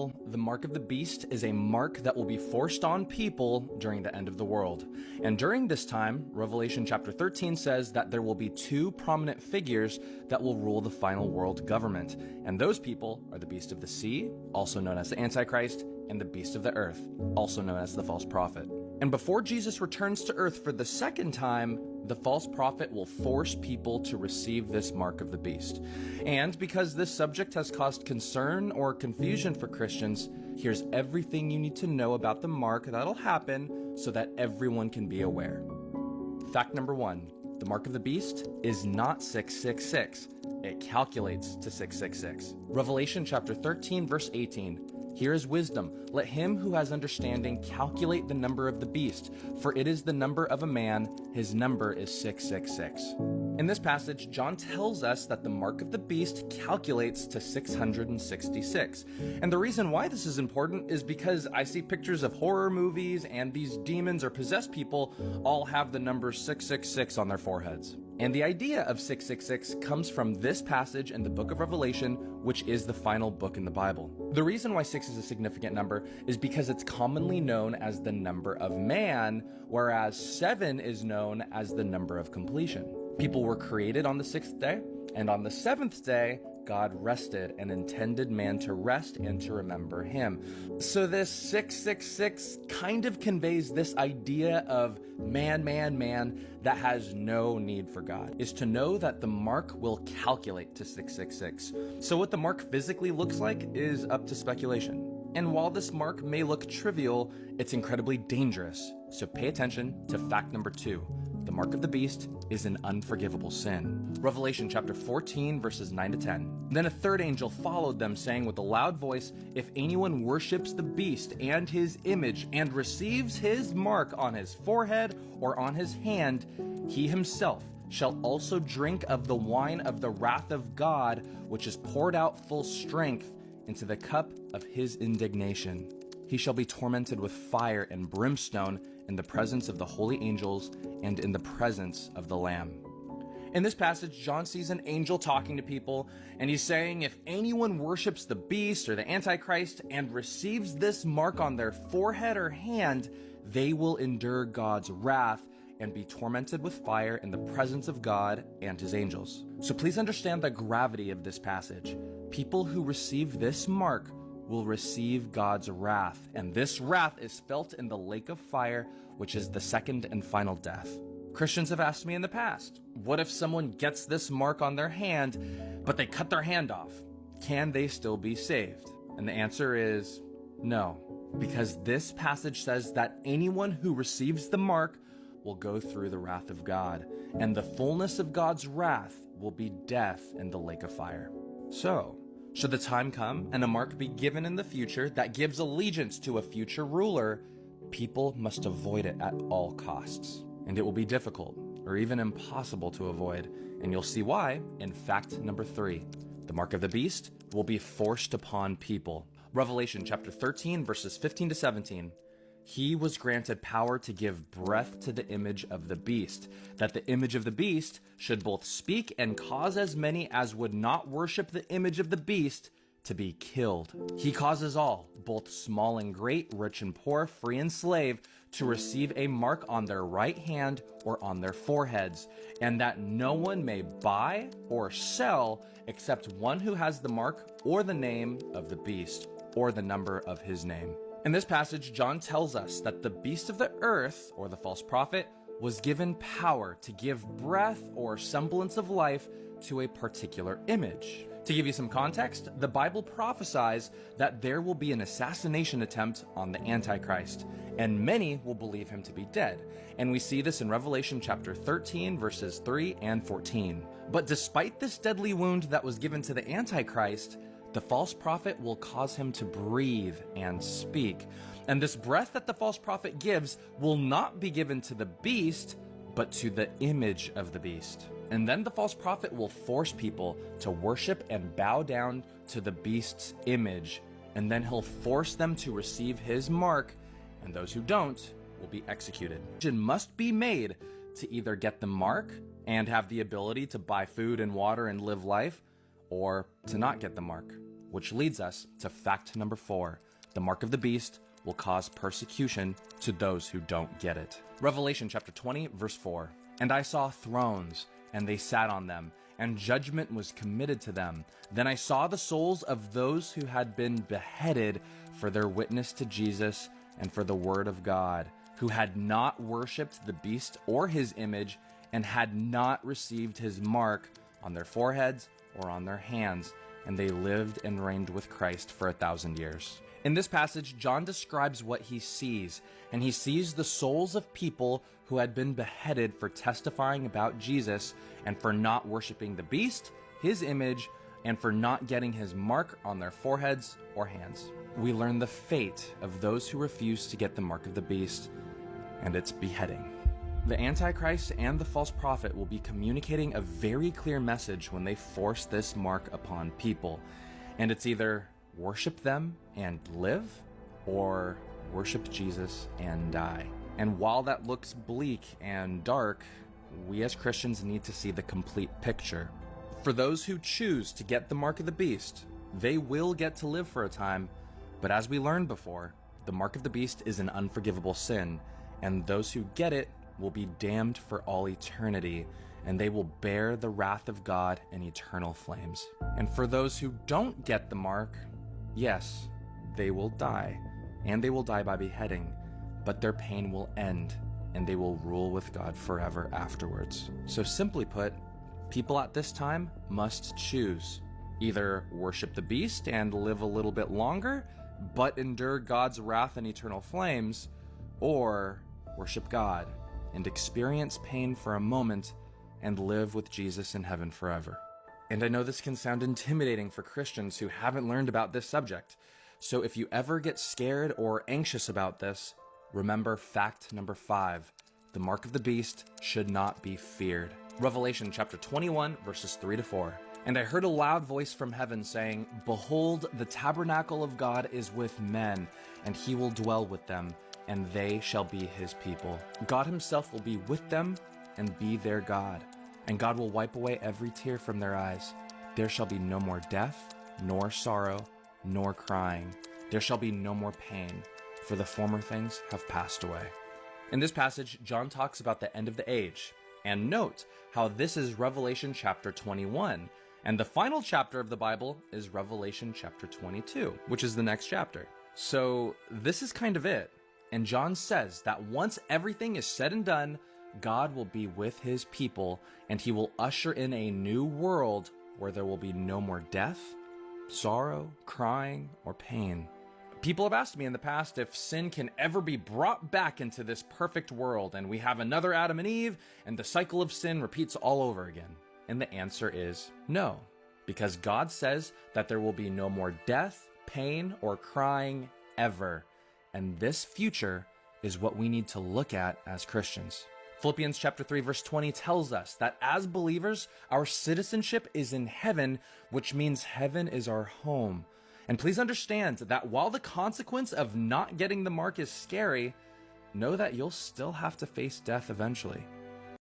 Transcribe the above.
Bible, the mark of the beast is a mark that will be forced on people during the end of the world. And during this time, Revelation chapter 13 says that there will be two prominent figures that will rule the final world government. And those people are the beast of the sea, also known as the Antichrist, and the beast of the earth, also known as the false prophet. And before Jesus returns to earth for the second time, the false prophet will force people to receive this mark of the beast. And because this subject has caused concern or confusion for Christians, here's everything you need to know about the mark that'll happen so that everyone can be aware. Fact number 1, the mark of the beast is not 666. It calculates to 666. Revelation chapter 13, verse 18. Here is wisdom. Let him who has understanding calculate the number of the beast, for it is the number of a man. His number is 666. In this passage, John tells us that the mark of the beast calculates to 666. And the reason why this is important is because I see pictures of horror movies and these demons or possessed people all have the number 666 on their foreheads. And the idea of 666 comes from this passage in the book of Revelation, which is the final book in the Bible. The reason why 6 is a significant number is because it's commonly known as the number of man, whereas 7 is known as the number of completion. People were created on the 6th day, and on the 7th day, God rested and intended man to rest and to remember him. So this 666 kind of conveys this idea of man that has no need for God, is to know that the mark will calculate to 666. So what the mark physically looks like is up to speculation. And while this mark may look trivial, it's incredibly dangerous. So pay attention to fact number 2. The mark of the beast is an unforgivable sin. Revelation chapter 14, verses 9 to 10. Then a third angel followed them, saying with a loud voice, "If anyone worships the beast and his image and receives his mark on his forehead or on his hand, he himself shall also drink of the wine of the wrath of God, which is poured out full strength into the cup of his indignation. He shall be tormented with fire and brimstone in the presence of the holy angels and in the presence of the Lamb." In this passage, John sees an angel talking to people, and he's saying if anyone worships the beast or the Antichrist and receives this mark on their forehead or hand, they will endure God's wrath and be tormented with fire in the presence of God and his angels. So please understand the gravity of this passage. People who receive this mark will receive God's wrath, and this wrath is felt in the lake of fire, which is the second and final death. Christians have asked me in the past, what if someone gets this mark on their hand, but they cut their hand off? Can they still be saved? And the answer is no, because this passage says that anyone who receives the mark will go through the wrath of God, and the fullness of God's wrath will be death in the lake of fire. So, should the time come and a mark be given in the future that gives allegiance to a future ruler, people must avoid it at all costs. And it will be difficult or even impossible to avoid. And you'll see why in fact number 3. The mark of the beast will be forced upon people. Revelation chapter 13, verses 15 to 17. He was granted power to give breath to the image of the beast, that the image of the beast should both speak and cause as many as would not worship the image of the beast to be killed. He causes all, both small and great, rich and poor, free and slave, to receive a mark on their right hand or on their foreheads, and that no one may buy or sell except one who has the mark or the name of the beast or the number of his name. In this passage, John tells us that the beast of the earth, or the false prophet, was given power to give breath or semblance of life to a particular image. To give you some context, the Bible prophesies that there will be an assassination attempt on the Antichrist, and many will believe him to be dead. And we see this in Revelation chapter 13, verses 3 and 14. But despite this deadly wound that was given to the Antichrist, the false prophet will cause him to breathe and speak. And this breath that the false prophet gives will not be given to the beast, but to the image of the beast. And then the false prophet will force people to worship and bow down to the beast's image. And then he'll force them to receive his mark, and those who don't will be executed. Decision must be made to either get the mark and have the ability to buy food and water and live life, or to not get the mark. which leads us to fact number 4. The mark of the beast will cause persecution to those who don't get it. Revelation chapter 20, verse 4. And I saw thrones, and they sat on them, and judgment was committed to them. Then I saw the souls of those who had been beheaded for their witness to Jesus and for the word of God, who had not worshipped the beast or his image, and had not received his mark on their foreheads or on their hands, and they lived and reigned with Christ for 1,000 years. In this passage, John describes what he sees, and he sees the souls of people who had been beheaded for testifying about Jesus and for not worshiping the beast, his image, and for not getting his mark on their foreheads or hands. We learn the fate of those who refuse to get the mark of the beast, and its beheading. The Antichrist and the false prophet will be communicating a very clear message when they force this mark upon people, and it's either worship them and live, or worship Jesus and die. And while that looks bleak and dark, we as Christians need to see the complete picture. For those who choose to get the mark of the beast, they will get to live for a time, but as we learned before, the mark of the beast is an unforgivable sin, and those who get it will be damned for all eternity, and they will bear the wrath of God in eternal flames. And for those who don't get the mark, yes, they will die, and they will die by beheading, but their pain will end, and they will rule with God forever afterwards. So simply put, people at this time must choose. Either worship the beast and live a little bit longer, but endure God's wrath and eternal flames, or worship God and experience pain for a moment and live with Jesus in heaven forever. And I know this can sound intimidating for Christians who haven't learned about this subject. So if you ever get scared or anxious about this, remember fact number 5. The mark of the beast should not be feared. Revelation chapter 21, verses 3-4. And I heard a loud voice from heaven saying, Behold, the tabernacle of God is with men, and he will dwell with them, and they shall be his people. God himself will be with them and be their God. And God will wipe away every tear from their eyes. There shall be no more death, nor sorrow, nor crying. There shall be no more pain, for the former things have passed away. In this passage, John talks about the end of the age. And note how this is Revelation chapter 21. And the final chapter of the Bible is Revelation chapter 22, which is the next chapter. So this is kind of it. And John says that once everything is said and done, God will be with his people, and he will usher in a new world where there will be no more death, sorrow, crying, or pain. People have asked me in the past if sin can ever be brought back into this perfect world, and we have another Adam and Eve, and the cycle of sin repeats all over again. And the answer is no, because God says that there will be no more death, pain, or crying ever. And this future is what we need to look at as Christians. Philippians chapter 3, verse 20 tells us that as believers, our citizenship is in heaven, which means heaven is our home. And please understand that while the consequence of not getting the mark is scary, know that you'll still have to face death eventually.